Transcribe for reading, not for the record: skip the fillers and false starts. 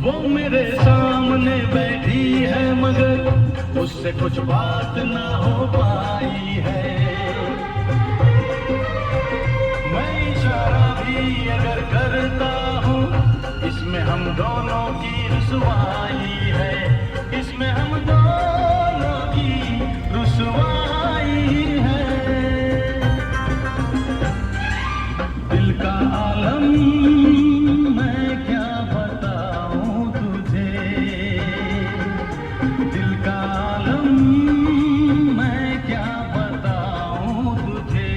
वो मेरे सामने बैठी है मगर उससे कुछ बात ना हो पाई है। मैं इशारा भी अगर करता हूँ इसमें हम दोनों की रुसवाई है, इसमें हम दोनों की रुसवाई है। दिल का आलम मैं क्या बताऊं तुझे, दिल का आलम मैं क्या बताऊं तुझे।